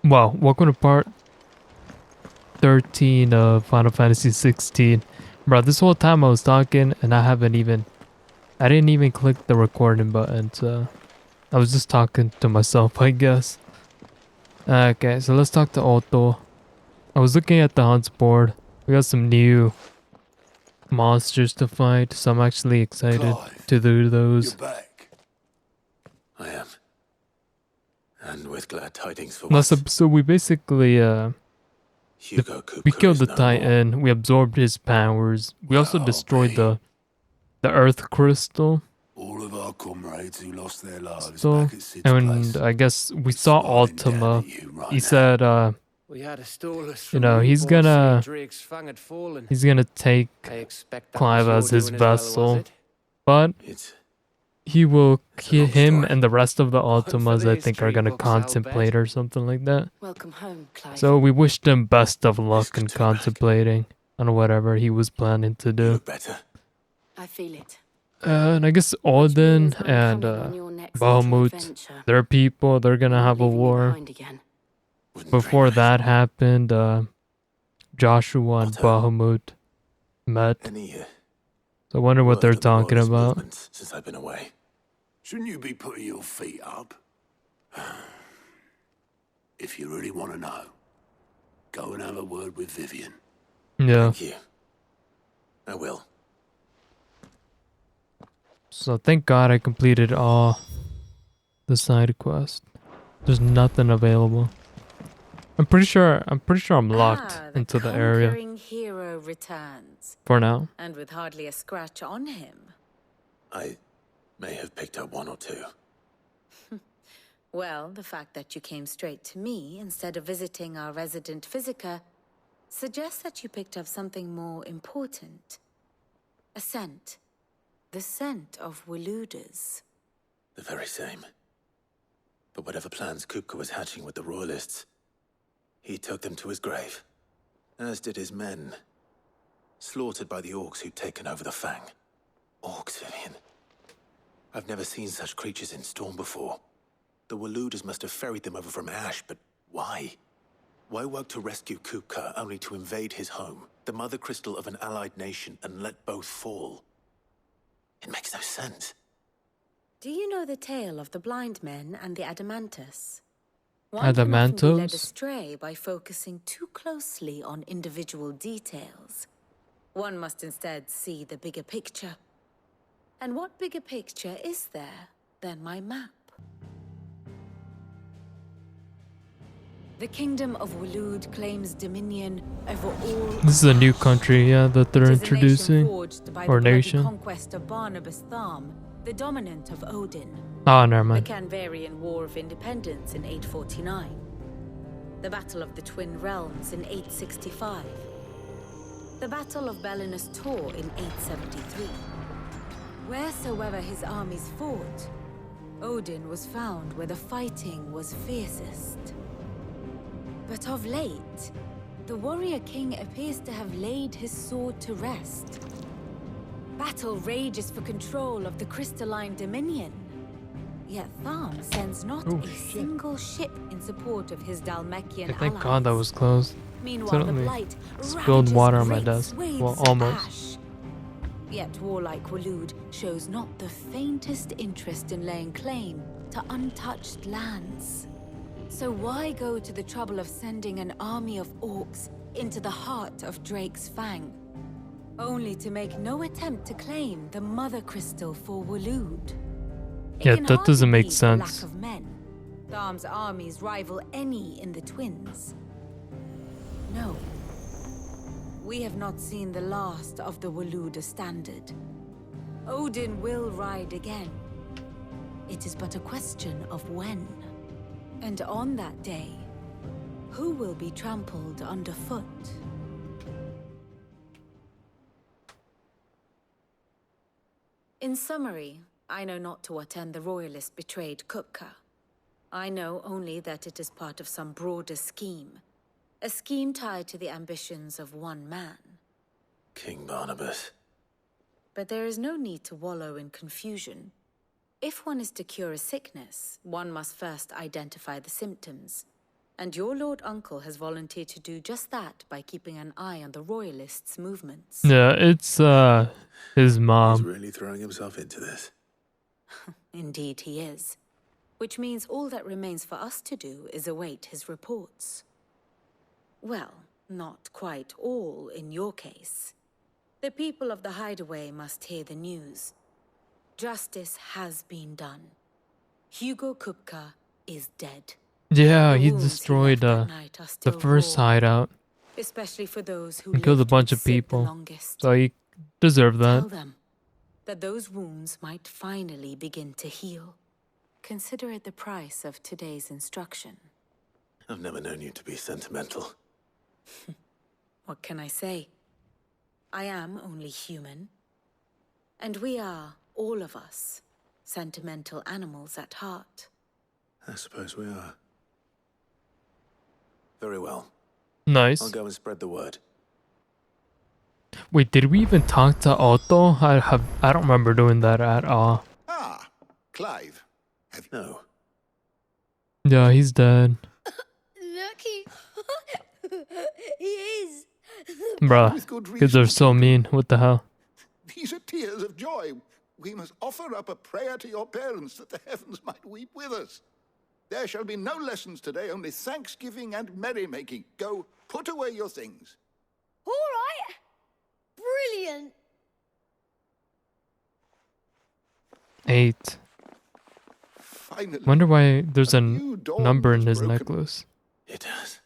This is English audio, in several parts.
Wow, welcome to part 13 of Final Fantasy 16. Bro, this whole time I was talking and I didn't even click the recording button, so I was just talking to myself, I guess. Okay, so let's talk to Otto. I was looking at the hunts board. We got some new monsters to fight, so I'm actually excited Clive, to do you're those. back. I am. And with glad tidings for Last once. episode, we basically, the, Hugo we Kupka killed is the no more. Titan, we absorbed his powers, we Where also are destroyed we? the Earth Crystal. All of our comrades who lost their lives Still, back at Sid's and place. I guess we saw Smiling down Ultima. at you right He now. said, We had a stolus you from know, Newport saying Drake's fang had fallen. he's gonna take I expect that Clive was your as his doing as well, was vessel, it? but It's a long him story. and the rest of the One for Ultimas, the I think, are history gonna books, I'll bet. contemplate or something like that. Welcome home, Clive. So we wish them best of It's luck good in to be back. contemplating on whatever he was planning to You do. look better. I feel it. And I guess Which means Odin I'm and coming on your next little Bahamut, adventure. their people, they're gonna You're have a leaving me war. behind again. Wouldn't Before dream of it. that happened, Joshua and Otto. Bahamut met. Any So I wonder what word they're of the talking royalist about. movement since I've been away? Shouldn't you be putting your feet up? If you really want to know, go and have a word with Vivian. Yeah. Thank you. I will. So thank God I completed all the side quests. There's nothing available. I'm pretty sure I'm locked into the area conquering hero returns, for now. and with hardly a scratch on him. I may have picked up one or two. Well, the fact that you came straight to me instead of visiting our resident physiker suggests that you picked up something more important. A scent. The scent of Waludas. The very same. But whatever plans Kupka was hatching with the royalists, he took them to his grave. As did his men. Slaughtered by the orcs who'd taken over the Fang. Orcs, Vivian. I've never seen such creatures in Storm before. The Waludas must have ferried them over from Ash, but why? Why work to rescue Kupka only to invade his home, the mother crystal of an allied nation, and let both fall? It makes no sense. Do you know the tale of the blind men and the Adamantus? One can often be led Adamantos? astray by focusing too closely on individual details. One must instead see the bigger picture. And what bigger picture is there than my map? The kingdom of Waloed claims dominion over all. This is a new country, yeah, that they're It is a nation introducing. forged by Or the bloody nation. conquest of Barnabas Tharm, the dominant of Odin. Oh, never The mind. Canvarian War of Independence in 849. The Battle of the Twin Realms in 865. The Battle of Belinus Tor in 873. Wheresoever his armies fought, Odin was found where the fighting was fiercest. But of late, the warrior king appears to have laid his sword to rest. Battle rages for control of the crystalline dominion. Yet Tharm sends not Oh, a shit. single ship in support of his Dalmekian I thank allies. God that was closed. Meanwhile, Suddenly the blight spilled ravages water on my great desk. swathes Well, of almost. ash. Yet warlike Waloed shows not the faintest interest in laying claim to untouched lands. So why go to the trouble of sending an army of orcs into the heart of Drake's Fang, only to make no attempt to claim the mother crystal for Waloed? It Yeah, can that doesn't hardly make be for lack sense. of men. Tharm's armies rival any in the Twins. No. We have not seen the last of the Waluda standard. Odin will ride again. It is but a question of when. And on that day, who will be trampled underfoot? In summary, I know not to what end the royalist betrayed Kupka. I know only that it is part of some broader scheme. A scheme tied to the ambitions of one man. King Barnabas. But there is no need to wallow in confusion. If one is to cure a sickness, one must first identify the symptoms. And your Lord Uncle has volunteered to do just that by keeping an eye on the Royalists' movements. Yeah, it's his He's mom. really throwing himself into this. Indeed he is. Which means all that remains for us to do is await his reports. Well, not quite all in your case. The people of the Hideaway must hear the news. Justice has been done. Hugo Kupka is dead. Yeah, The he wounds destroyed left that night are the still first raw, hideout especially for those who and killed a lived bunch with of Sid the people. longest. So he deserved that. Tell them that those wounds might finally begin to heal. Consider it the price of today's instruction. I've never known you to be sentimental. What can I say? I am only human. And we are, all of us, sentimental animals at heart. I suppose we are. Very well. Nice. I'll go and spread the word. Wait, did we even talk to Otto? I don't remember doing that at all. Ah, Clive. No. Yeah, he's dead. Lucky. He is. Bruh, With good kids are reason, so children. mean. What the hell? These are tears of joy. We must offer up a prayer to your parents that the heavens might weep with us. There shall be no lessons today, only thanksgiving and merrymaking. Go, put away your things. All right. Brilliant. 8. Finally. Wonder why there's a new dawn number in has his broken. necklace. It has.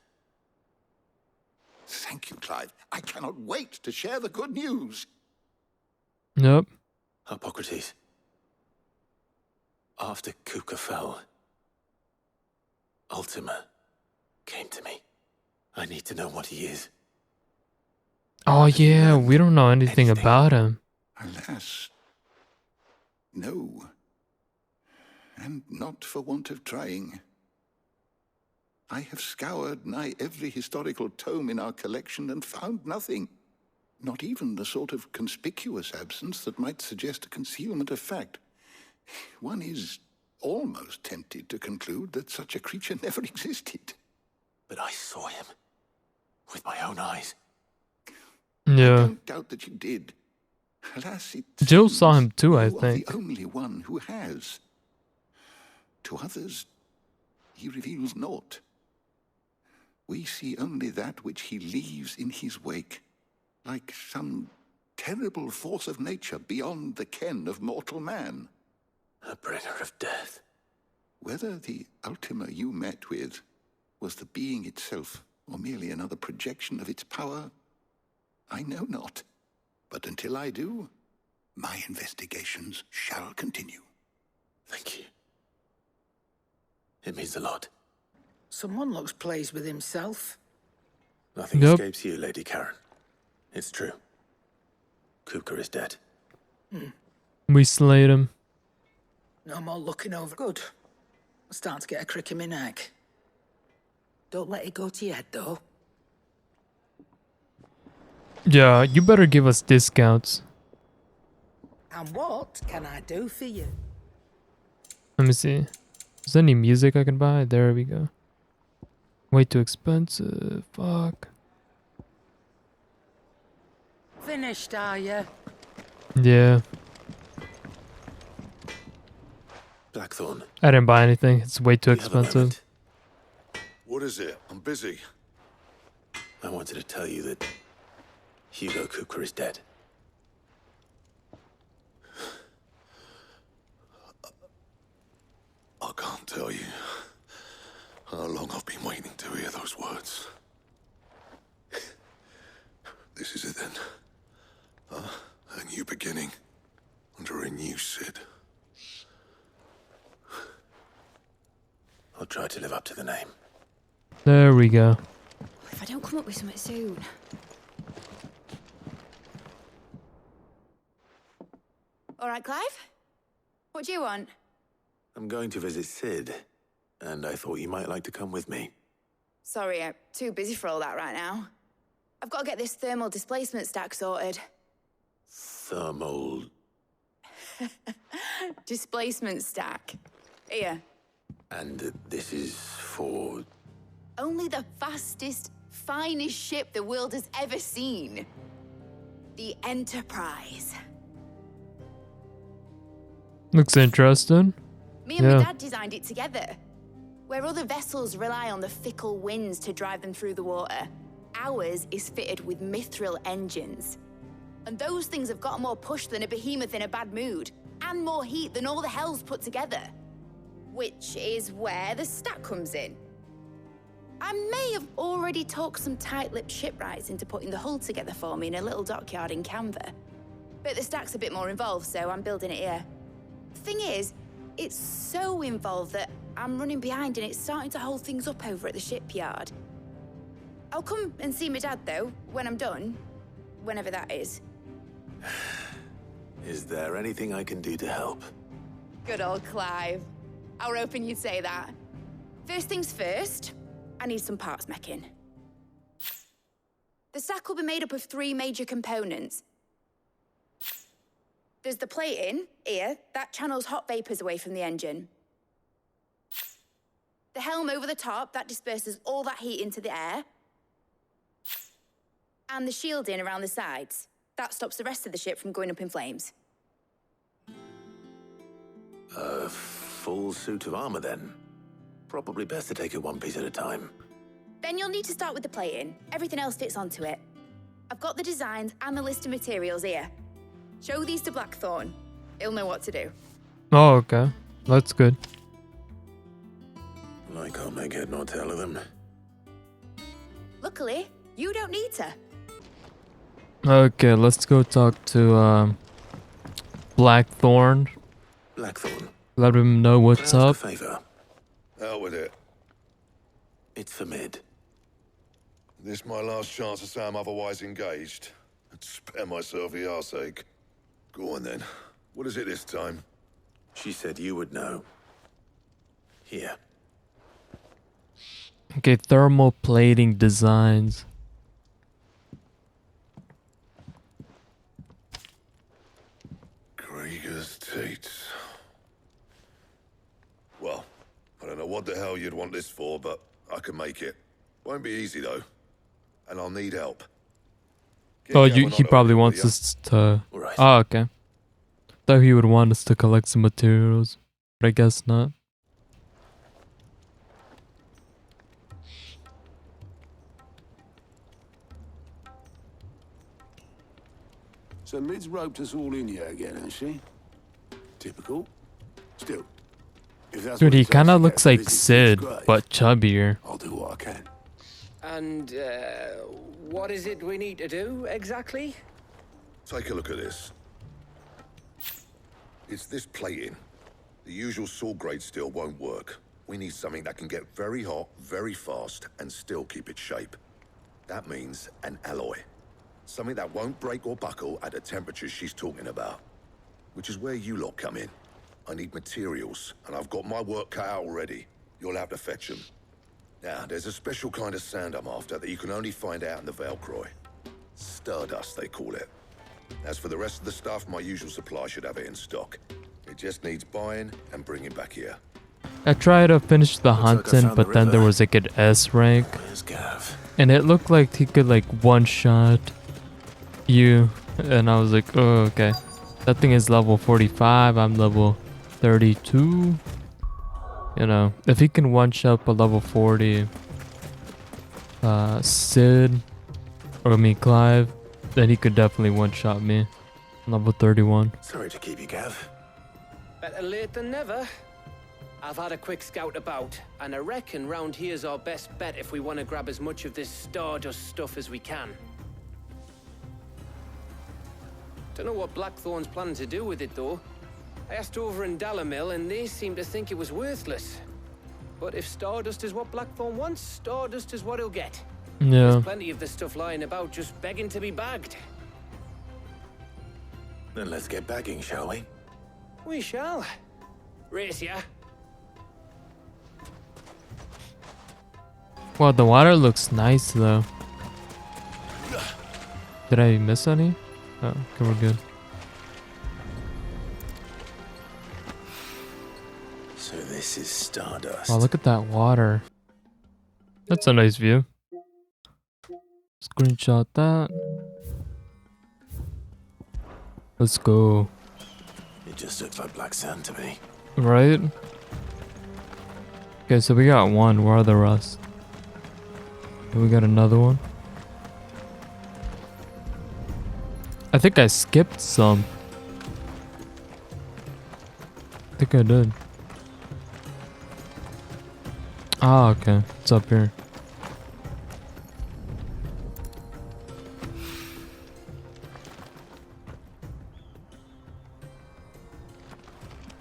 Thank you, Clive. I cannot wait to share the good news. Yep. Hippocrates. After Kuka fell, Ultima came to me. I need to know what he is. Oh Have you yeah, learned we don't know anything anything? about him. Alas, no. And not for want of trying. I have scoured nigh every historical tome in our collection and found nothing. Not even the sort of conspicuous absence that might suggest a concealment of fact. One is almost tempted to conclude that such a creature never existed. But I saw him. With my own eyes. I Yeah. don't doubt that you did. Alas, it Jill saw seems him too, I you are think. the only one who has. To others, he reveals naught. We see only that which he leaves in his wake, like some terrible force of nature beyond the ken of mortal man. A bringer of death. Whether the Ultima you met with was the being itself, or merely another projection of its power, I know not. But until I do, my investigations shall continue. Thank you. It means a lot. Someone looks pleased with himself. Nothing Yep. escapes you, Lady Karen. It's true. Kuka is dead. We slayed him. No more looking over. Good. I'm starting to get a crick in my neck. Don't let it go to your head, though. Yeah, you better give us discounts. And what can I do for you? Let me see. Is there any music I can buy? There we go. Way too expensive. Fuck. Finished, are you? Yeah. Blackthorn. I didn't buy anything. It's way too do you have a expensive. moment? What is it? I'm busy. I wanted to tell you that Hugo Kuka is dead. I can't tell you how long I've been waiting to hear those words. This is it then. A new beginning under a new Sid. I'll try to live up to the name. There we go. If I don't come up with something soon. All right, Clive? What do you want? I'm going to visit Sid, and I thought you might like to come with me. Sorry, I'm too busy for all that right now. I've got to get this thermal displacement stack sorted. Thermal... Displacement stack. Here. And this is for... only the fastest, finest ship the world has ever seen. The Enterprise. Looks interesting. Me and Yeah. my dad designed it together. Where other vessels rely on the fickle winds to drive them through the water, ours is fitted with mithril engines. And those things have got more push than a behemoth in a bad mood, and more heat than all the hells put together. Which is where the stack comes in. I may have already talked some tight-lipped shipwrights into putting the hull together for me in a little dockyard in Canva. But the stack's a bit more involved, so I'm building it here. Thing is, it's so involved that I'm running behind and it's starting to hold things up over at the shipyard. I'll come and see my dad, though, when I'm done. Whenever that is. Is there anything I can do to help? Good old Clive. I were hoping you'd say that. First things first, I need some parts meching. The stack will be made up of 3 major components. There's the plating, here, that channels hot vapors away from the engine. The helm over the top, that disperses all that heat into the air. And the shielding around the sides, that stops the rest of the ship from going up in flames. A full suit of armor, then. Probably best to take it one piece at a time. Then you'll need to start with the plating. Everything else fits onto it. I've got the designs and the list of materials here. Show these to Blackthorn. He'll know what to do. Oh, okay. That's good. I can't make head nor tail of them. Luckily, you don't need to. Okay, let's go talk to Blackthorn. Blackthorn, Let him know what's can I up. ask a favor? Out with it. It's for Mid. This my last chance to say I'm otherwise engaged. I'd spare myself the arseache. Go on then. What is it this time? She said you would know. Here. Okay, thermal plating designs. Krieger's teats. Well, I don't know what the hell you'd want this for, but I can make it. Won't be easy though. And I'll need help. Get Oh, going he on probably it, will wants ya? us to... All right. Oh, okay. Thought he would want us to collect some materials, but I guess not. So Mid's roped us all in here again, hasn't she? Typical. Still, if that's Dude, what he it takes kind to of get looks a like visit to Sid, his grave, but chubbier. I'll do what I can. And, what is it we need to do, exactly? Take a look at this. It's this plating. The usual saw grade steel won't work. We need something that can get very hot, very fast, and still keep its shape. That means an alloy. Something that won't break or buckle at the temperatures she's talking about. Which is where you lot come in. I need materials, and I've got my work cut out already. You'll have to fetch them. Now, there's a special kind of sand I'm after that you can only find out in the Valcroy. Stardust, they call it. As for the rest of the stuff, my usual supply should have it in stock. It just needs buying and bringing back here. I tried to finish the Looks like I hunting, found the but then there river. was like an S rank, Where's Gav? and it looked like he could like one-shot you, and I was like, oh, okay. That thing is level 45, I'm level 32. You know, if he can one-shot a level 40 Sid, or I mean Clive, then he could definitely one-shot me. Level 31. Sorry to keep you, Gav. Better late than never. I've had a quick scout about, and I reckon round here's our best bet if we want to grab as much of this Stardust stuff as we can. Don't know what Blackthorn's planning to do with it, though. I asked over in Dalamil, and they seem to think it was worthless. But if Stardust is what Blackthorn wants, Stardust is what he'll get. Yeah. There's plenty of this stuff lying about, just begging to be bagged. Then let's get bagging, shall we? We shall. Race ya. Well, the water looks nice though. Did I miss any? Oh, okay, we're good. So this is Stardust. Wow, look at that water. That's a nice view. Screenshot that. Let's go. It just looked like black sand to me. Right? Okay, so we got one. Where are the rest? And we got another one. I think I skipped some. I think I did. Ah, okay. It's up here.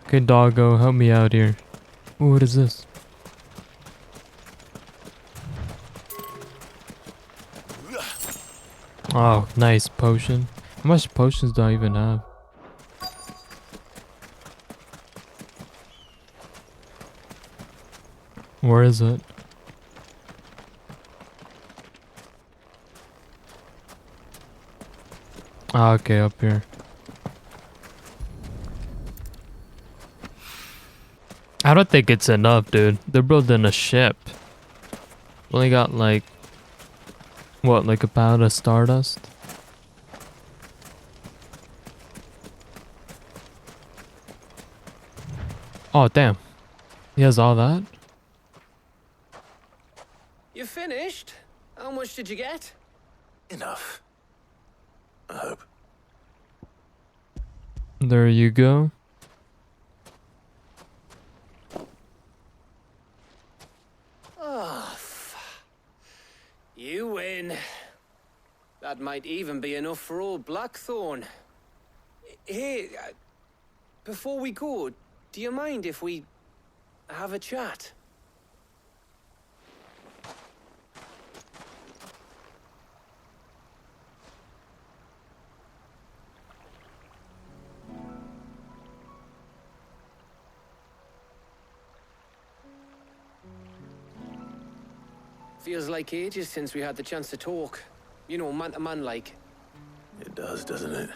Okay, doggo, help me out here. Ooh, what is this? Oh, nice potion. How much potions do I even have? Where is it? Ah, okay, up here. I don't think it's enough, dude. They're building a ship. Only got like, what, like a pound of stardust? Oh, damn. He has all that? You finished? How much did you get? Enough. I hope. There you go. Oh, you win. That might even be enough for old Blackthorn. Hey, before we go, do you mind if we have a chat? Feels like ages since we had the chance to talk. You know, man to man like. It does, doesn't it?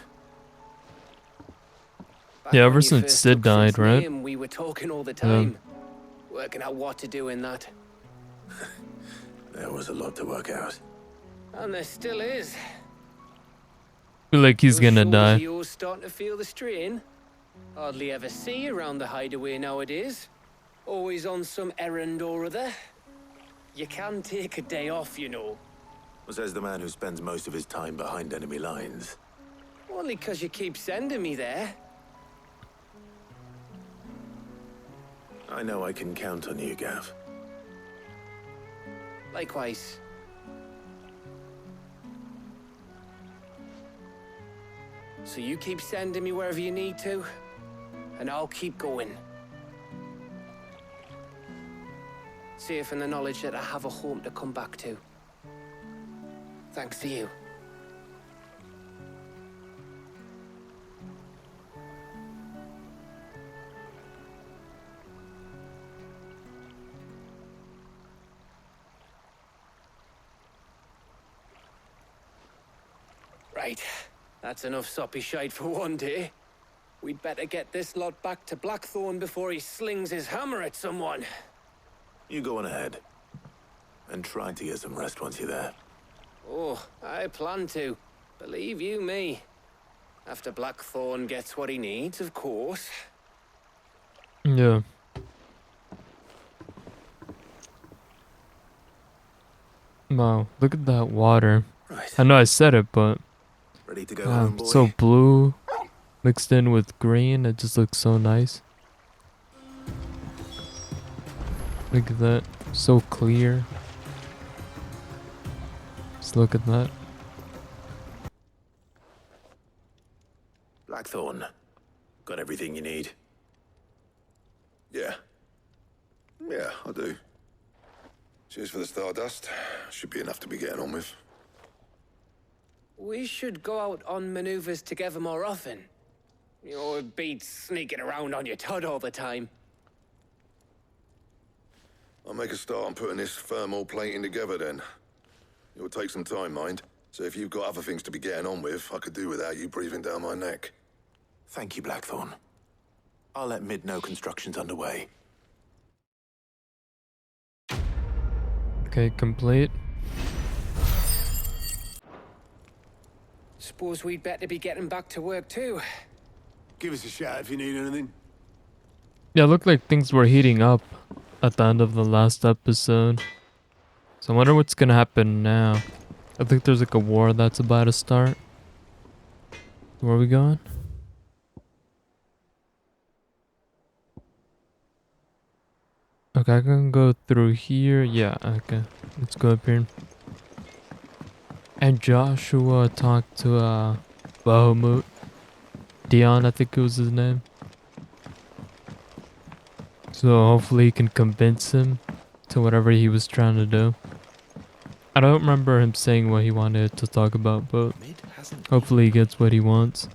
Back Yeah, when ever you since first Sid took died, Sid's right? name, we were talking all the time. Working out what to do in that. There was a lot to work out. And there still is. Feel like he's Those gonna shoulders die. of yours starting to feel the strain. Hardly ever see you around the hideaway nowadays. Always on some errand or other. You can take a day off, you know. Says the man who spends most of his time behind enemy lines. Only 'cause you keep sending me there. I know I can count on you, Gav. Likewise. So you keep sending me wherever you need to, and I'll keep going. Safe in the knowledge that I have a home to come back to. Thanks to you. Right. That's enough soppy shite for one day. We'd better get this lot back to Blackthorn before he slings his hammer at someone. You go on ahead. And try to get some rest once you're there. Oh, I plan to. Believe you me. After Blackthorn gets what he needs, of course. Yeah. Wow, look at that water. Right. I know I said it, but Ready to go home, boy? it's so blue mixed in with green. It just looks so nice. Look at that. So clear. Just look at that. Blackthorn. Got everything you need? Yeah. Yeah, I do. Cheers for the stardust. Should be enough to be getting on with. We should go out on maneuvers together more often. You know, it beats sneaking around on your Todd all the time. I'll make a start on putting this thermal plating together then. It will take some time, mind. So if you've got other things to be getting on with, I could do without you breathing down my neck. Thank you, Blackthorn. I'll let Mid know construction's underway. Okay, complete. Suppose we'd better be getting back to work too. Give us a shout if you need anything. Yeah, it looked like things were heating up at the end of the last episode. So I wonder what's gonna happen now. I think there's like a war that's about to start. Where are we going? Okay, I can go through here. Yeah, okay. Let's go up here. And Joshua talked to Bahamut. Dion, I think it was his name. So hopefully he can convince him to whatever he was trying to do. I don't remember him saying what he wanted to talk about, but hopefully he gets what he wants.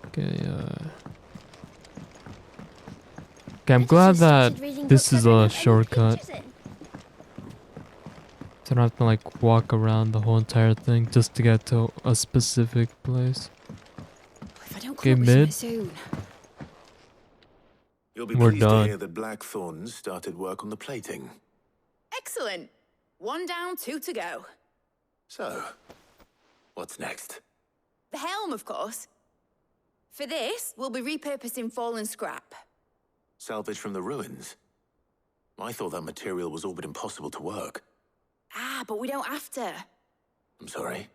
Okay, okay, I'm glad that this is a shortcut. So I don't have to like walk around the whole entire thing just to get to a specific place. If I don't Okay, come up with mid. something soon. You'll be We're pleased done. to hear that Blackthorn started work on the plating. Excellent. 1 down, 2 to go. So, what's next? The helm, of course. For this, we'll be repurposing fallen scrap. Salvage from the ruins? I thought that material was all but impossible to work. Ah, but we don't have to. I'm sorry.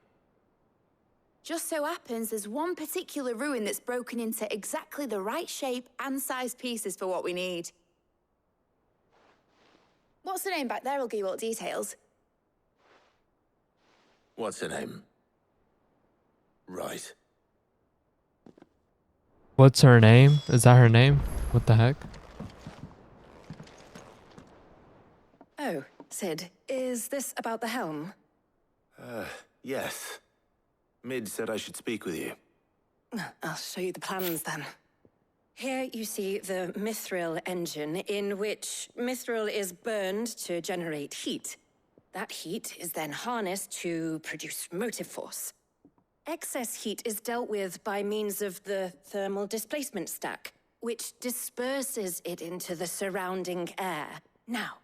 Just so happens there's one particular ruin that's broken into exactly the right shape and size pieces for what we need. What's the name back there? I'll give you all the details. What's her name? Right. What's her name? Is that her name? What the heck? Oh, Sid, is this about the helm? Yes. Mid said I should speak with you. I'll show you the plans then. Here you see the mithril engine, in which mithril is burned to generate heat. That heat is then harnessed to produce motive force. Excess heat is dealt with by means of the thermal displacement stack, which disperses it into the surrounding air. Now,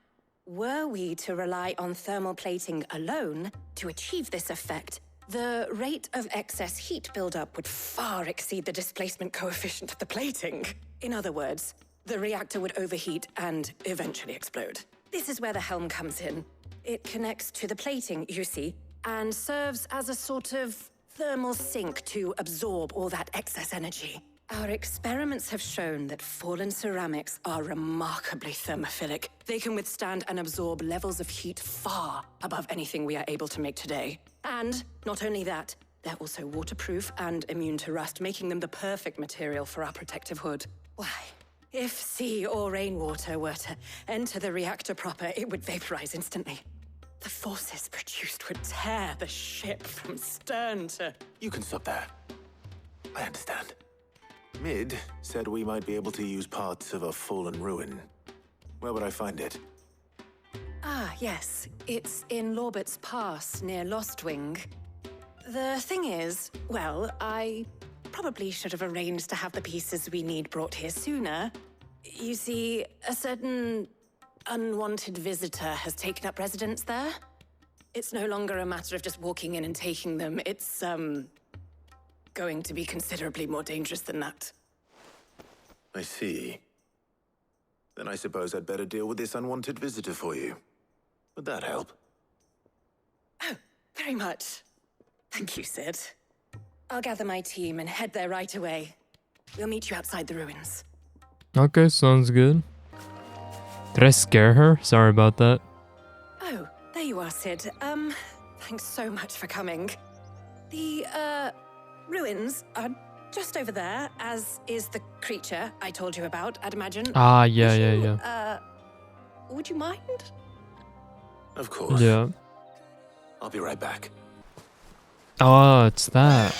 were we to rely on thermal plating alone to achieve this effect, the rate of excess heat buildup would far exceed the displacement coefficient of the plating. In other words, the reactor would overheat and eventually explode. This is where the helm comes in. It connects to the plating, you see, and serves as a sort of thermal sink to absorb all that excess energy. Our experiments have shown that fallen ceramics are remarkably thermophilic. They can withstand and absorb levels of heat far above anything we are able to make today. And not only that, they're also waterproof and immune to rust, making them the perfect material for our protective hood. Why, if sea or rainwater were to enter the reactor proper, it would vaporize instantly. The forces produced would tear the ship from stern to... You can stop there. I understand. Mid said we might be able to use parts of a fallen ruin. Where would I find it? Ah, yes. It's in Lorbert's Pass, near Lostwing. The thing is, well, I probably should have arranged to have the pieces we need brought here sooner. You see, a certain unwanted visitor has taken up residence there. It's no longer a matter of just walking in and taking them. It's, going to be considerably more dangerous than that. I see. Then I suppose I'd better deal with this unwanted visitor for you. Would that help? Oh, very much. Thank you, Sid. I'll gather my team and head there right away. We'll meet you outside the ruins. Okay, sounds good. Did I scare her? Sorry about that. Oh, there you are, Sid. Thanks so much for coming. The, ruins are just over there, as is the creature I told you about, I'd imagine. Ah, yeah. Would you mind? Of course. Yeah. I'll be right back. Oh, it's that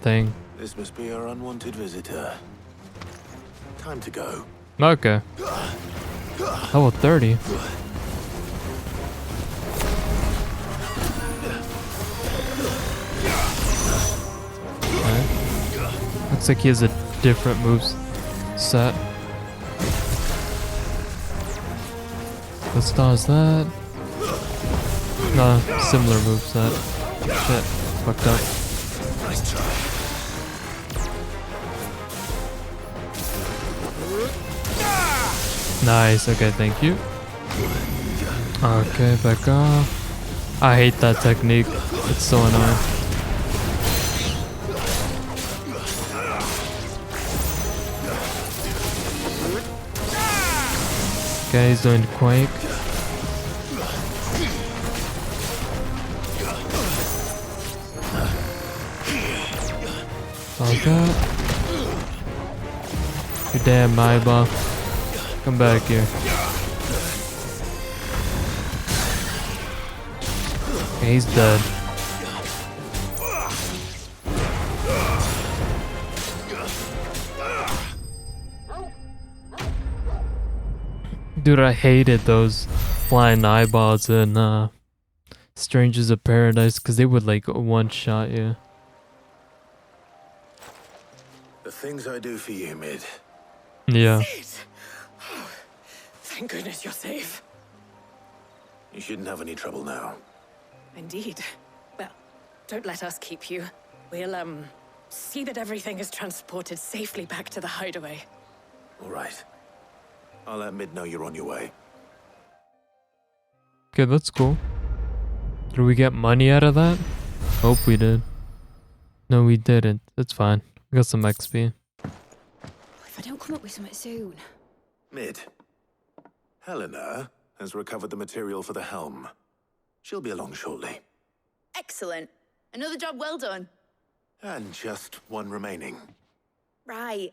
thing. This must be our unwanted visitor. Time to go. Okay. Level 30. Okay. Looks like he has a different moves set. What style is that? No, similar moveset. Shit, fucked up. Nice try. Nice, okay, thank you. Okay, back off. I hate that technique. It's so annoying. Okay, he's doing Quake. Okay. You damn Maiba. Come back here. Okay, he's dead. Dude, I hated those flying eyeballs in Strangers of Paradise because they would like one-shot you. The things I do for you, Mid. Yeah. Oh, thank goodness you're safe. You shouldn't have any trouble now. Indeed. Well, don't let us keep you. We'll, see that everything is transported safely back to the hideaway. All right. I'll let Mid know you're on your way. Okay, that's cool. Did we get money out of that? Hope we did. No, we didn't. That's fine. We got some XP. If I don't come up with something soon. Mid. Helena has recovered the material for the helm. She'll be along shortly. Excellent. Another job well done. And just one remaining. Right.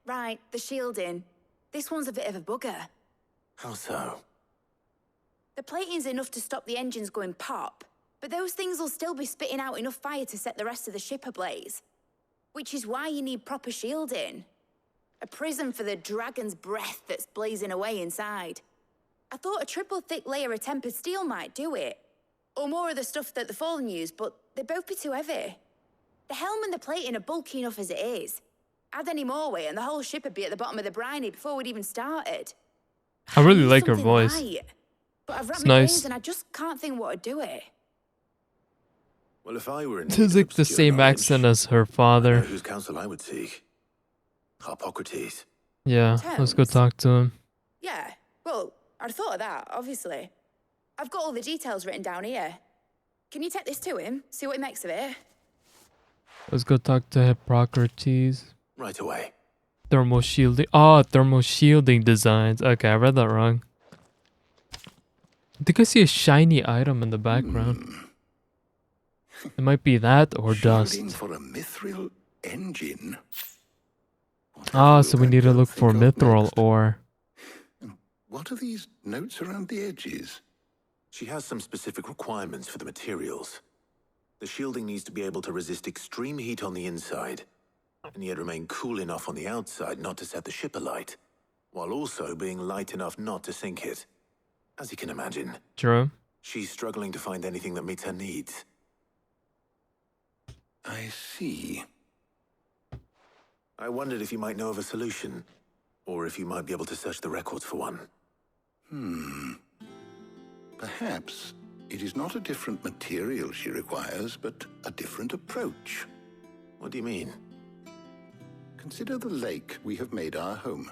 Right, the shielding. This one's a bit of a bugger. How so? The plating's enough to stop the engines going pop, but those things will still be spitting out enough fire to set the rest of the ship ablaze. Which is why you need proper shielding. A prison for the dragon's breath that's blazing away inside. I thought a triple thick layer of tempered steel might do it. Or more of the stuff that the Fallen use, but they'd both be too heavy. The helm and the plating are bulky enough as it is. Add any more weight and the whole ship would be at the bottom of the briny before we'd even started. I really like her Something voice. light, but I've wrapped It's my nice. brains and I just can't think what would do it. Well, if I were in It's need of like the obscure same knowledge, accent as her I know father. whose counsel I would seek. Harpocrates. Yeah, let's go Terms? talk to him. Yeah, well, I'd thought of that, obviously. I've got all the details written down here. Can you take this to him, see what he makes of it? Let's go talk to Hippocrates. Right away. Thermal shielding. Oh, thermal shielding designs. Okay, I read that wrong. I think I see a shiny item in the background. It might be that or dust. Shielding for a mithril engine. Ah, Whatever so will we that need to girl look think for of mithril next? ore. What are these notes around the edges? She has some specific requirements for the materials. The shielding needs to be able to resist extreme heat on the inside, and yet remain cool enough on the outside not to set the ship alight, while also being light enough not to sink it. As you can imagine, True. she's struggling to find anything that meets her needs. I see. I wondered if you might know of a solution, or if you might be able to search the records for one. Perhaps it is not a different material she requires, but a different approach. What do you mean? Consider the lake we have made our home.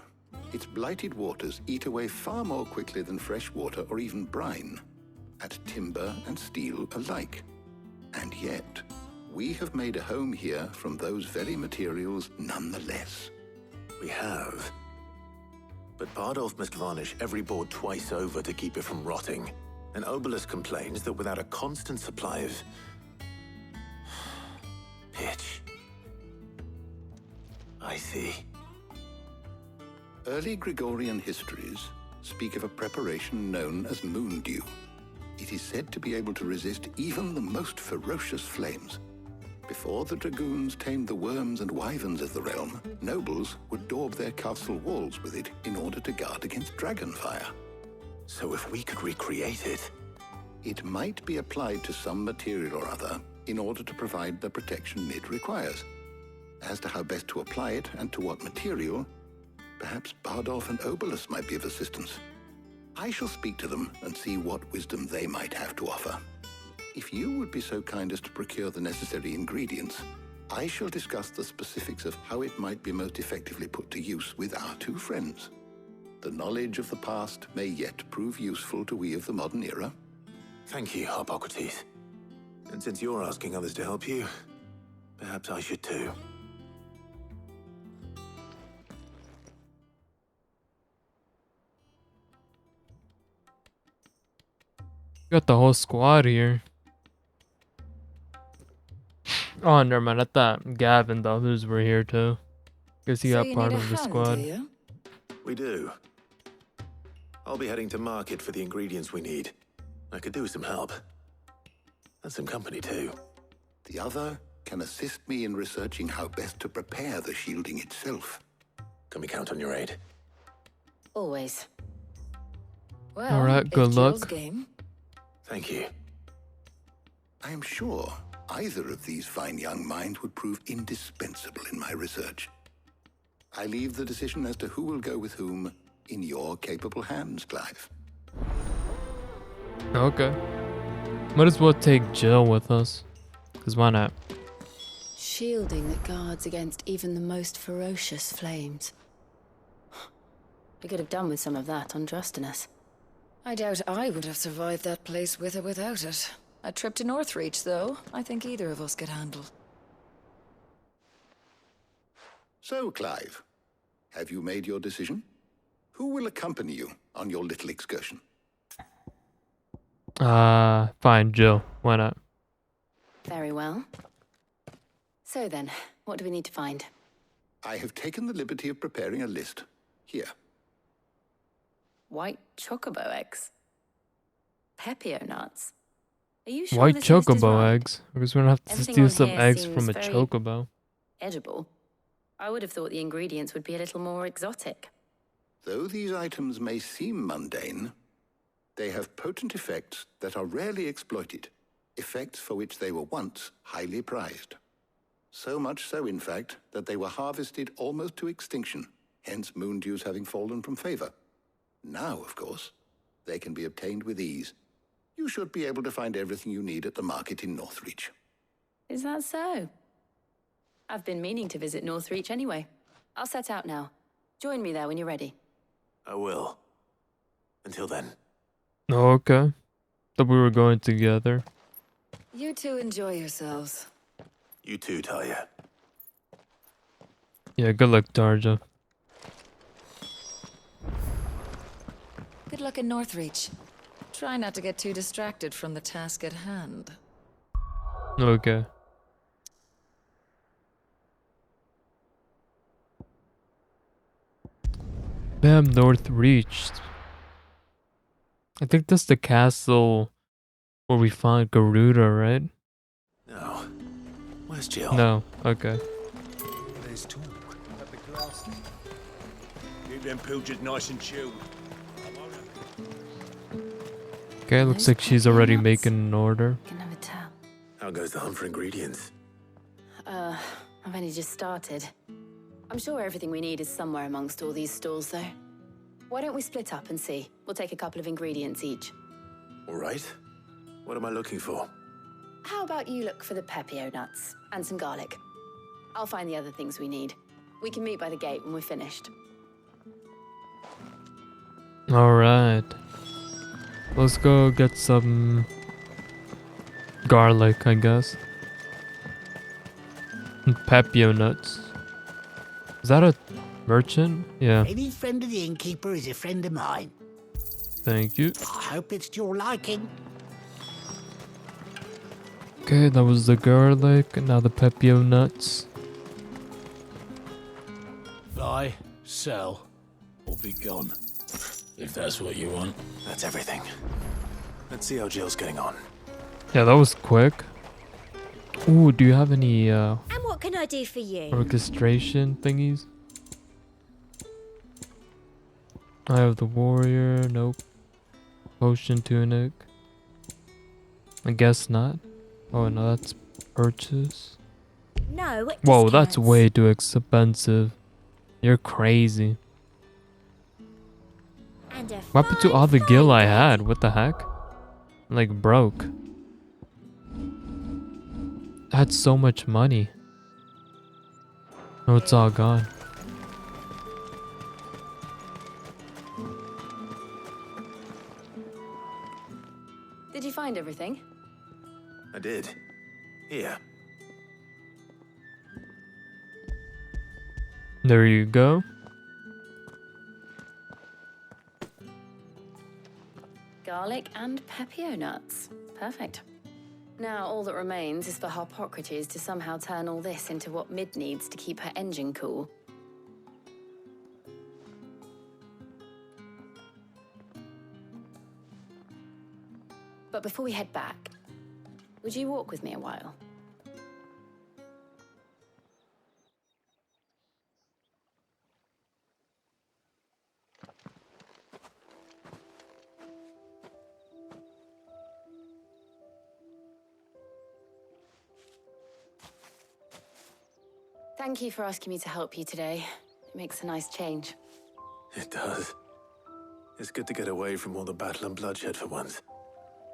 Its blighted waters eat away far more quickly than fresh water or even brine, at timber and steel alike. And yet, we have made a home here from those very materials nonetheless. We have. But Bardolph must varnish every board twice over to keep it from rotting. And Obelus complains that without a constant supply of pitch. I see. Early Gregorian histories speak of a preparation known as moon dew. It is said to be able to resist even the most ferocious flames. Before the dragoons tamed the worms and wyverns of the realm, nobles would daub their castle walls with it in order to guard against dragon fire. So if we could recreate it... It might be applied to some material or other in order to provide the protection Mid requires. As to how best to apply it and to what material, perhaps Bardolph and Obelus might be of assistance. I shall speak to them and see what wisdom they might have to offer. If you would be so kind as to procure the necessary ingredients, I shall discuss the specifics of how it might be most effectively put to use with our two friends. The knowledge of the past may yet prove useful to we of the modern era. Thank you, Hippocrates. And since you're asking others to help you, perhaps I should too. Got the whole squad here. Oh, never mind. I thought Gavin and the others were here too. Guess he So got you part need a of the hand, squad. do you? We do. I'll be heading to market for the ingredients we need. I could do with some help. And some company too. The other can assist me in researching how best to prepare the shielding itself. Can we count on your aid? Always. Well, All right, good if luck. Jill's game. Thank you. I am sure either of these fine young minds would prove indispensable in my research. I leave the decision as to who will go with whom in your capable hands, Clive. Okay. Might as well take Jill with us. Cause why not? Shielding that guards against even the most ferocious flames. We could have done with some of that on Drustinus. I doubt I would have survived that place with or without it. A trip to Northreach, though, I think either of us could handle. So, Clive, have you made your decision? Who will accompany you on your little excursion? Fine, Jill. Why not? Very well. So then, what do we need to find? I have taken the liberty of preparing a list. Here. White chocobo eggs. Pepio nuts. Are you sure White this list is chocobo right? eggs. Because we're gonna have to Everything steal on some here eggs seems from a very chocobo. Edible. I would have thought the ingredients would be a little more exotic. Though these items may seem mundane, they have potent effects that are rarely exploited, effects for which they were once highly prized. So much so, in fact, that they were harvested almost to extinction, hence moon dews having fallen from favor. Now, of course, they can be obtained with ease. You should be able to find everything you need at the market in Northreach. Is that so? I've been meaning to visit Northreach anyway. I'll set out now. Join me there when you're ready. I will. Until then. Oh, okay. Thought we were going together. You two enjoy yourselves. You too, Talia. Yeah, good luck, Tarja. Good luck in Northreach. Try not to get too distracted from the task at hand. Okay. Bam, Northreach. I think that's the castle where we found Garuda, right? No. Where's Jill? No. Okay. There's talk at the glass. Keep them pilgers nice and chilled. Okay, looks like she's already making an order. Can never tell. How goes the hunt for ingredients? I've only just started. I'm sure everything we need is somewhere amongst all these stalls, though. Why don't we split up and see? We'll take a couple of ingredients each. All right. What am I looking for? How about you look for the pepio nuts and some garlic? I'll find the other things we need. We can meet by the gate when we're finished. Alright. Let's go get some garlic, I guess. And pepio nuts. Is that a merchant? Yeah. Any friend of the innkeeper is a friend of mine. Thank you. I hope it's to your liking. Okay, that was the garlic, and now the pepio nuts. Buy, sell, or be gone. If that's what you want. That's everything. Let's see how Jill's getting on. Yeah, that was quick. Ooh, do you have any And what can I do for you? orchestration thingies? Eye of the Warrior, nope. Potion tunic. I guess not. Oh no, that's purchase. No. Whoa, that's discounts. way too expensive. You're crazy. And a What happened to all the fine gil I bed. had? What the heck? Like broke. I had so much money. Oh, it's all gone. Did you find everything? I did. Here. There you go. Garlic and pepio nuts. Perfect. Now all that remains is for Harpocrates to somehow turn all this into what Mid needs to keep her engine cool. But before we head back, would you walk with me a while? Thank you for asking me to help you today. It makes a nice change. It does. It's good to get away from all the battle and bloodshed for once.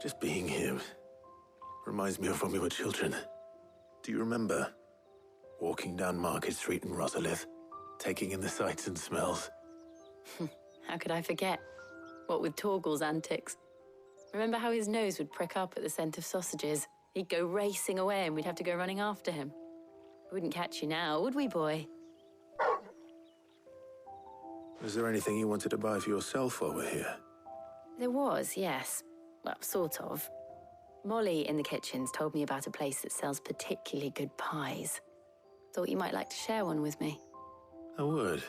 Just being here reminds me of when we were children. Do you remember? Walking down Market Street in Rosalith, taking in the sights and smells. How could I forget? What with Torgal's antics. Remember how his nose would prick up at the scent of sausages? He'd go racing away and we'd have to go running after him. We wouldn't catch you now, would we, boy? Was there anything you wanted to buy for yourself while we're here? There was, yes. Well, sort of. Molly in the kitchens told me about a place that sells particularly good pies. Thought you might like to share one with me. I would.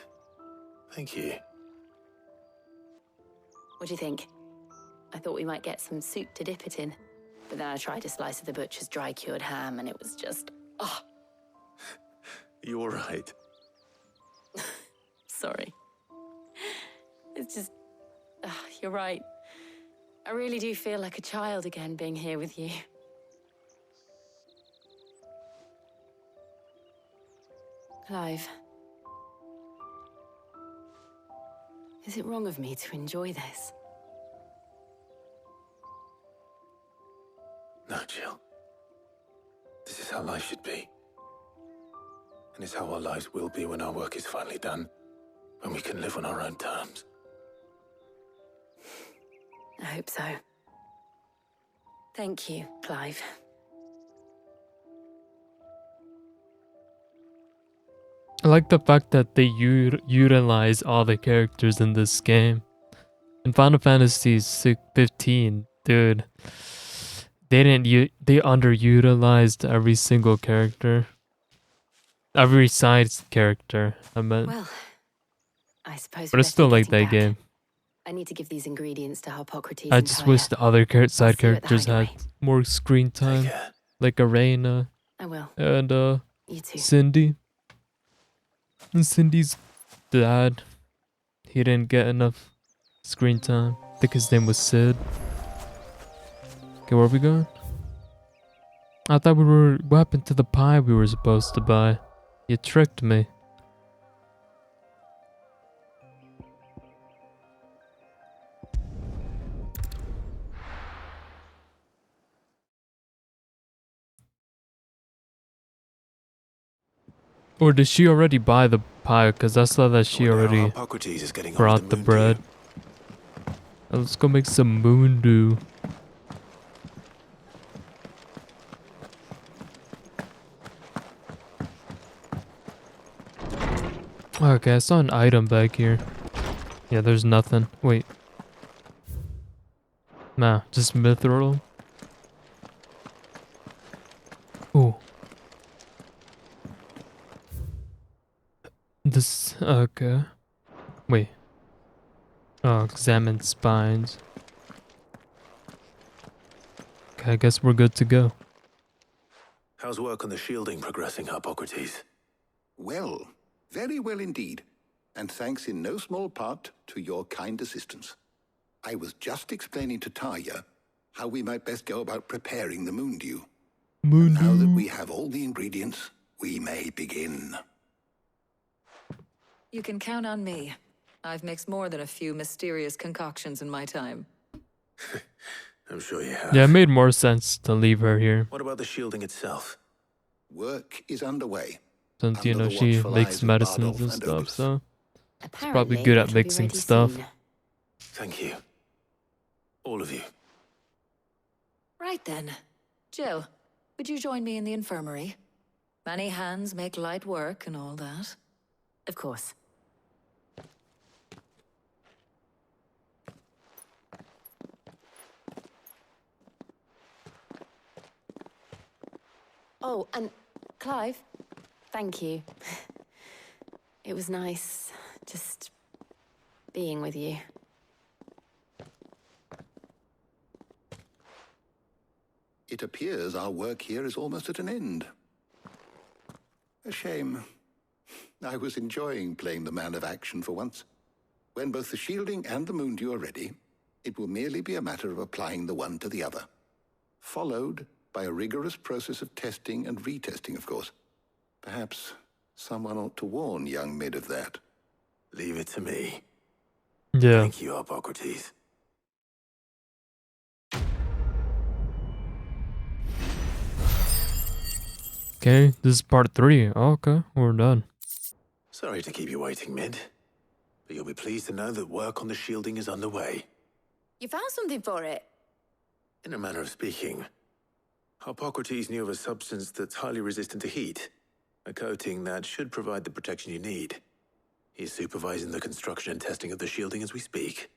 Thank you. What do you think? I thought we might get some soup to dip it in. But then I tried a slice of the butcher's dry-cured ham and it was just... oh, You're right. sorry. It's just... you're right. I really do feel like a child again being here with you. Clive. Is it wrong of me to enjoy this? No, Jill. This is how life should be. And it's how our lives will be when our work is finally done. When we can live on our own terms. I hope so. Thank you, Clive. I like the fact that they utilize all the characters in this game. In Final Fantasy 15, dude, they they underutilized every single character, every side character. I meant, Well, I suppose. but it's still like that game. I need to give these ingredients to Harpocrates. I just wish the other side characters had more screen time, like Arena I will. and You too. Cindy. And Cindy's dad, he didn't get enough screen time. I think his name was Sid. Okay, where are we going? I thought we were... What happened to the pie we were supposed to buy? You tricked me. Or did she already buy the pie? Because I saw that she already brought the bread. Let's go make some moon dew. Okay, I saw an item back here. Yeah, there's nothing. Wait. Nah, just mithril. Ooh. This, okay. Wait. Oh, examine spines. Okay, I guess we're good to go. How's work on the shielding progressing, Harpocrates? Well, very well indeed. And thanks in no small part to your kind assistance. I was just explaining to Tarja how we might best go about preparing the moon dew. Now that we have all the ingredients, we may begin. You can count on me. I've mixed more than a few mysterious concoctions in my time. I'm sure you have. Yeah, it made more sense to leave her here. What about the shielding itself? Work is underway. Since, you Under know, the she watchful makes eyes of medicines Bardolph and and stuff, Obus. so she's Apparently, probably good at it'll be mixing ready stuff. soon. Thank you. All of you. Right then. Jill, would you join me in the infirmary? Many hands make light work and all that. Of course. Oh, and Clive, thank you. It was nice just being with you. It appears our work here is almost at an end. A shame. I was enjoying playing the man of action for once. When both the shielding and the Moondew are ready, it will merely be a matter of applying the one to the other. Followed by a rigorous process of testing and retesting, of course. Perhaps someone ought to warn young Mid of that. Leave it to me. Yeah. Thank you, Hippocrates. Okay, this is part 3. Oh, okay, we're done. Sorry to keep you waiting, Mid. But you'll be pleased to know that work on the shielding is underway. You found something for it? In a manner of speaking, Hippocrates knew of a substance that's highly resistant to heat. A coating that should provide the protection you need. He's supervising the construction and testing of the shielding as we speak.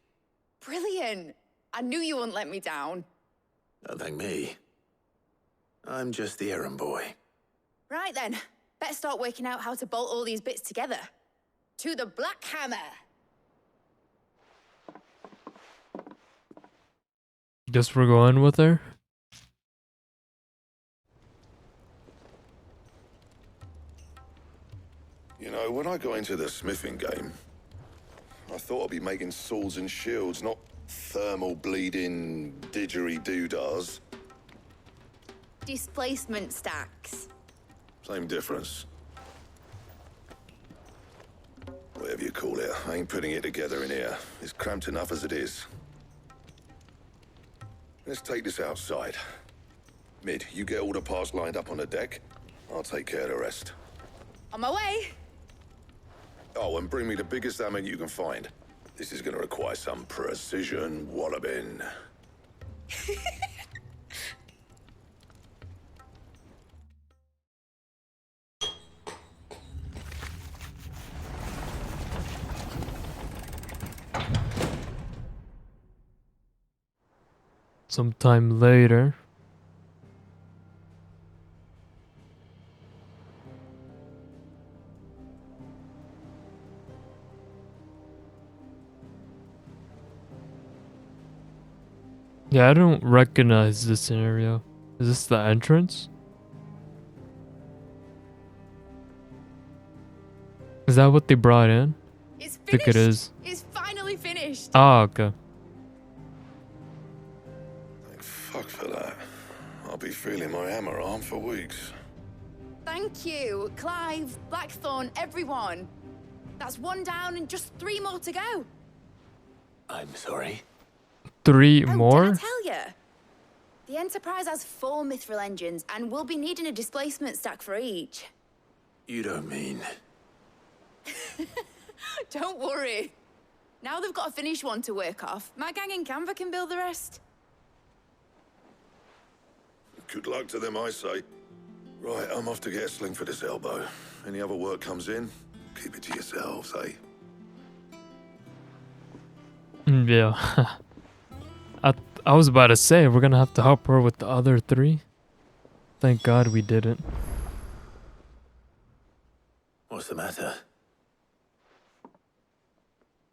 Brilliant! I knew you wouldn't let me down. Don't thank me. I'm just the errand boy. Right then, better start working out how to bolt all these bits together. To the Black Hammer! Guess we're going with her. You know, when I got into the smithing game, I thought I'd be making swords and shields, not thermal bleeding didgeridoo-dahs. Displacement stacks. Same difference. Whatever you call it, I ain't putting it together in here. It's cramped enough as it is. Let's take this outside. Mid, you get all the parts lined up on the deck. I'll take care of the rest. On my way! Oh, and bring me the biggest hammer you can find. This is gonna require some precision walloping. Sometime later. Yeah, I don't recognize this scenario. Is this the entrance? Is that what they brought in? It's finished! I think it is. It's finally finished! Oh, okay. Thank fuck for that. I'll be feeling my hammer arm for weeks. Thank you, Clive, Blackthorn, everyone. That's one down and just 3 more to go. I'm sorry. 3 Oh, more? did I tell you? The Enterprise has 4 mithril engines, and we'll be needing a displacement stack for each. You don't mean... Don't worry. Now they've got a finished one to work off. My gang in Canva can build the rest. Good luck to them, I say. Right, I'm off to get a sling for this elbow. Any other work comes in, keep it to yourselves, eh? Yeah. I was about to say, we're gonna have to help her with the other 3. Thank God we didn't. What's the matter?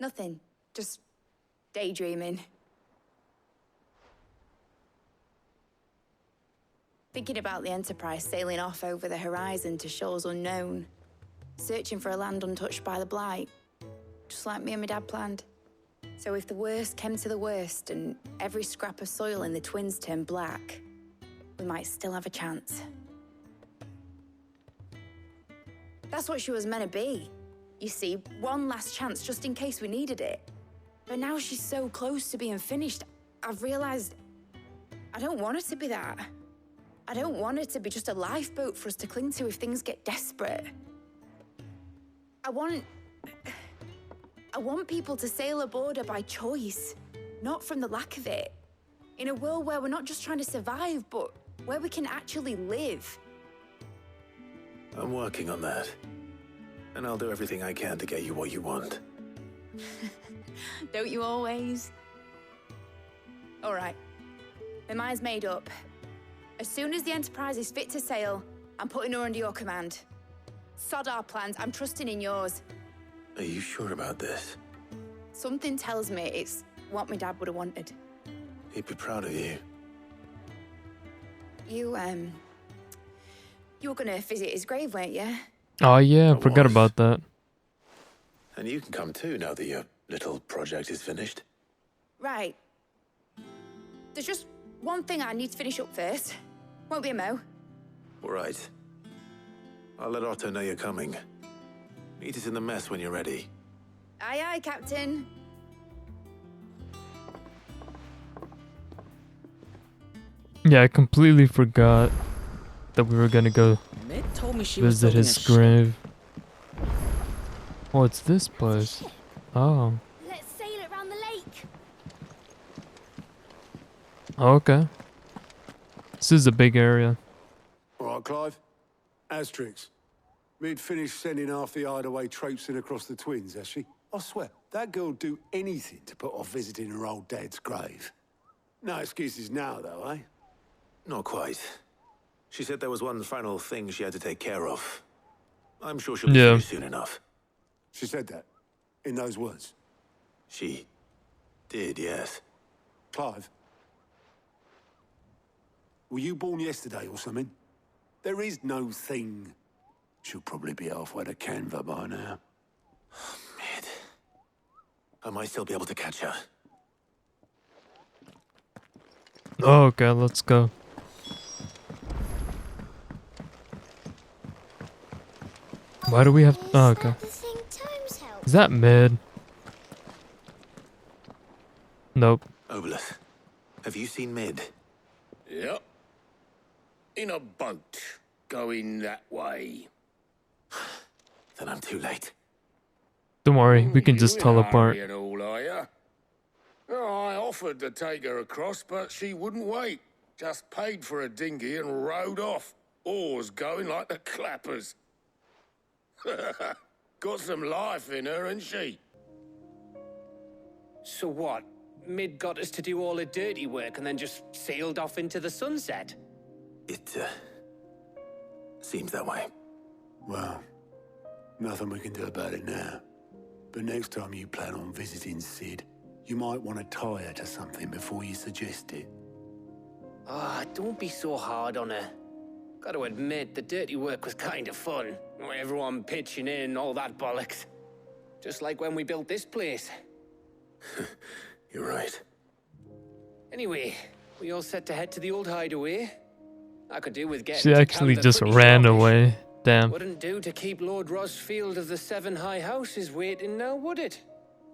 Nothing. Just daydreaming. Thinking about the Enterprise sailing off over the horizon to shores unknown. Searching for a land untouched by the Blight. Just like me and my dad planned. So if the worst came to the worst and every scrap of soil in the Twins turned black, we might still have a chance. That's what she was meant to be. You see, one last chance just in case we needed it. But now she's so close to being finished, I've realized I don't want it to be that. I don't want it to be just a lifeboat for us to cling to if things get desperate. I want people to sail aboard her by choice, not from the lack of it. In a world where we're not just trying to survive, but where we can actually live. I'm working on that. And I'll do everything I can to get you what you want. Don't you always? All right. My mind's made up. As soon as the Enterprise is fit to sail, I'm putting her under your command. Sod our plans, I'm trusting in yours. Are you sure about this? Something tells me it's what my dad would have wanted. He'd be proud of you. You were gonna visit his grave, weren't you? Oh yeah, I forgot about that. And you can come too now that your little project is finished. Right. There's just one thing I need to finish up first. Won't be a mo. All right. I'll let Otto know you're coming. Meet us in the mess when you're ready. Aye, aye, Captain. Yeah, I completely forgot that we were gonna go Mid told me she was visit building his a ship. grave. Oh, it's this place. Oh. Let's sail it around the lake. Okay. This is a big area. All right, Clive. Asterix. Mid finished sending half the hideaway traipsing across the twins, has she? I swear, that girl'd do anything to put off visiting her old dad's grave. No excuses now, though, eh? Not quite. She said there was one final thing she had to take care of. I'm sure she'll be finished soon enough. She said that? In those words? She did, yes. Clive? Were you born yesterday or something? There is no thing. She'll probably be halfway to Canva by now. Mid. I might still be able to catch her. Oh, okay, let's go. Why do we have... Oh, okay. Is that mid? Nope. Obolus, have you seen Mid? Yep. In a boat, going that way. Then I'm too late. Don't worry, we can just teleport. You all, are ya? Oh, I offered to take her across, but she wouldn't wait. Just paid for a dinghy and rowed off. Oars going like the clappers. Got some life in her, ain't she? So what? Mid got us to do all the dirty work and then just sailed off into the sunset? It, seems that way. Well, nothing we can do about it now. But next time you plan on visiting Sid, you might want to tie her to something before you suggest it. Ah, don't be so hard on her. Gotta admit, the dirty work was kind of fun. Everyone pitching in, all that bollocks. Just like when we built this place. You're right. Anyway, we all set to head to the old hideaway. I could do with getting She to actually Camden just pretty ran sharpish. away. Damn. Wouldn't do to keep Lord Rosfield of the Seven High Houses waiting now, would it?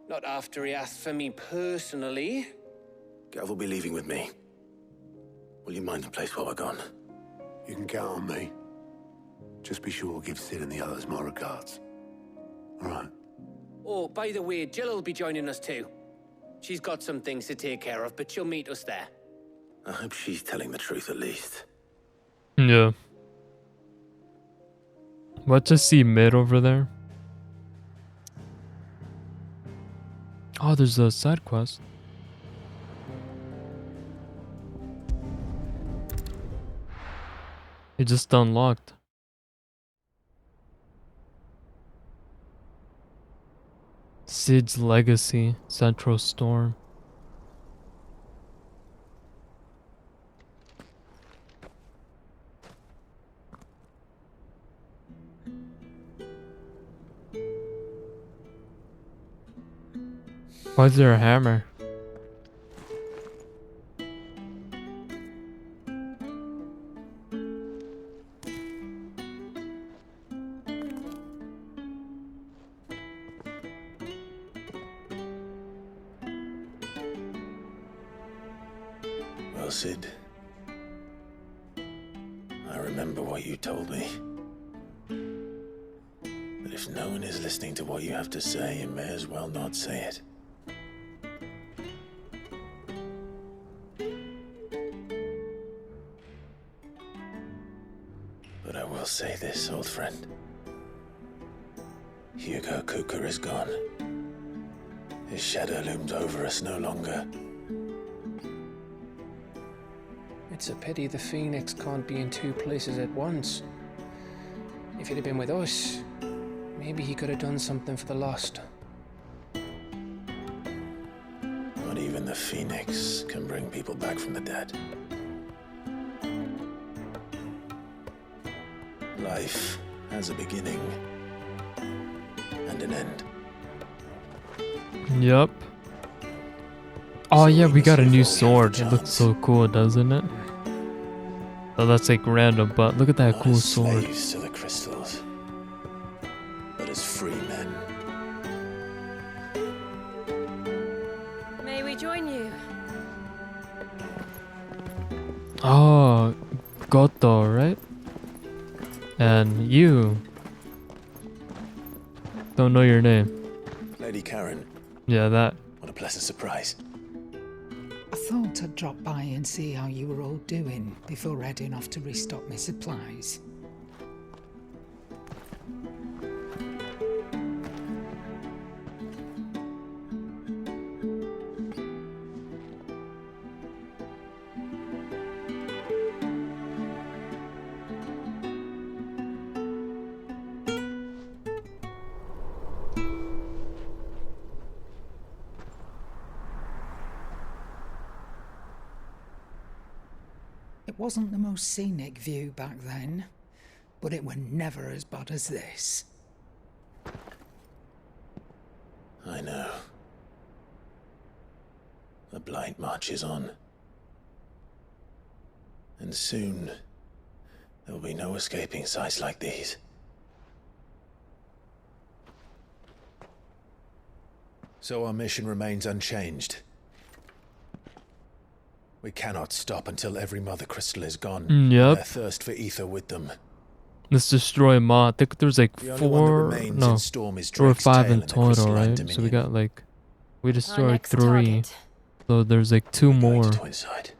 Not after he asked for me personally. Gav will be leaving with me. Will you mind the place while we're gone? You can count on me. Just be sure to give Sid and the others my regards. All right. Oh, by the way, Jill will be joining us too. She's got some things to take care of, but she'll meet us there. I hope she's telling the truth at least. Yeah. What, just see Mid over there? Oh, there's a side quest. It just unlocked. Sid's Legacy, Central Storm. Why is there a hammer? Well, Sid, I remember what you told me. But if no one is listening to what you have to say, you may as well not say it. But I will say this, old friend. Hugo Cooker is gone. His shadow looms over us no longer. It's a pity the Phoenix can't be in two places at once. If he'd have been with us, maybe he could have done something for the lost. Not even the Phoenix can bring people back from the dead. Life has a beginning and an end. Yup. Oh yeah, we got a new sword. It looks so cool, doesn't it? Oh, that's like random, but look at that cool sword. Slaves to the crystals, but as free men. May we join you? Oh, Goto, right? And you. Don't know your name. Lady Karen, Yeah, that. what a pleasant surprise. I thought I'd drop by and see how you were all doing before heading off to restock my supplies. It wasn't the most scenic view back then, but it were never as bad as this. I know. The blight marches on. And soon, there will be no escaping sights like these. So our mission remains unchanged. We cannot stop until every mother crystal is gone. Yep. Their thirst for ether with them. Let's destroy them all. I think there's like The only one that 4, remains no, in Storm is 4 or Drake's 5 tail in and the total, crystalline right? So we dominion. got like, we destroyed next 3. target. So there's like 2 more. Twinside.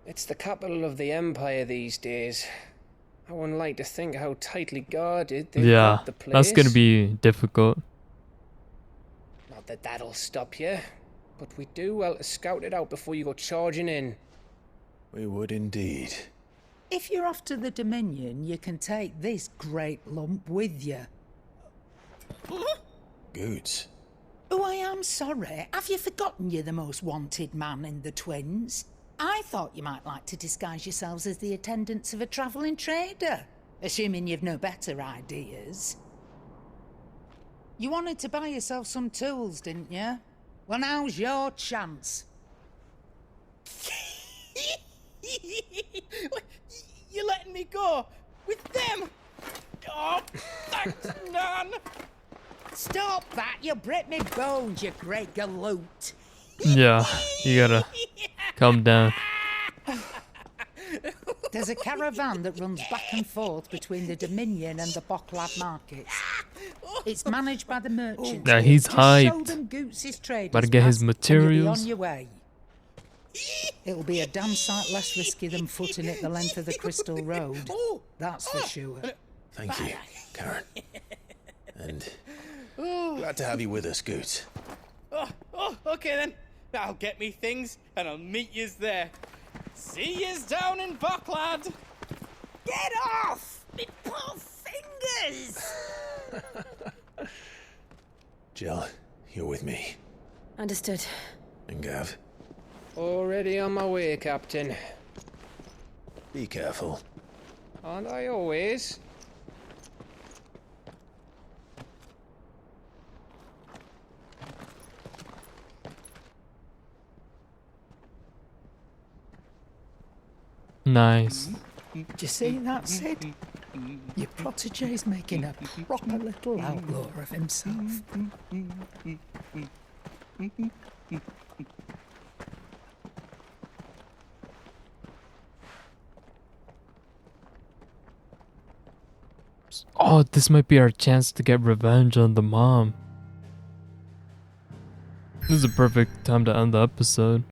It's the capital of the Empire these days. I wouldn't like to think how tightly guarded they've Yeah, got the place. that's gonna be difficult. Not that that'll stop you, but we do well to scout it out before you go charging in. We would indeed. If you're off to the Dominion, you can take this great lump with you. Goods. Oh, I am sorry. Have you forgotten you're the most wanted man in the Twins? I thought you might like to disguise yourselves as the attendants of a travelling trader, assuming you've no better ideas. You wanted to buy yourself some tools, didn't you? Well, now's your chance. You're letting me go with them? Oh, thanks, Nan. Stop that! You'll break me bones, you great galoot. Yeah, you gotta calm down. There's a caravan that runs back and forth between the Dominion and the Bocklad markets. It's managed by the merchants. Yeah, he's Just hyped. show them Goots' traders About to get his pass and materials. you'll be on your way. It'll be a damn sight less risky than footing it the length of the Crystal Road. That's for sure. Thank you, Karen. And glad to have you with us, Goots. Okay then. I'll get me things and I'll meet yous there. See yous down in Bocklad. Get off! Me poor fingers! Jill, you're with me. Understood. And Gav, Already on my way, Captain. be careful. Aren't I always? Nice. Do you see that, Sid? Your protege's making a proper little outlaw of himself. Oh, this might be our chance to get revenge on the mom. This is a perfect time to end the episode.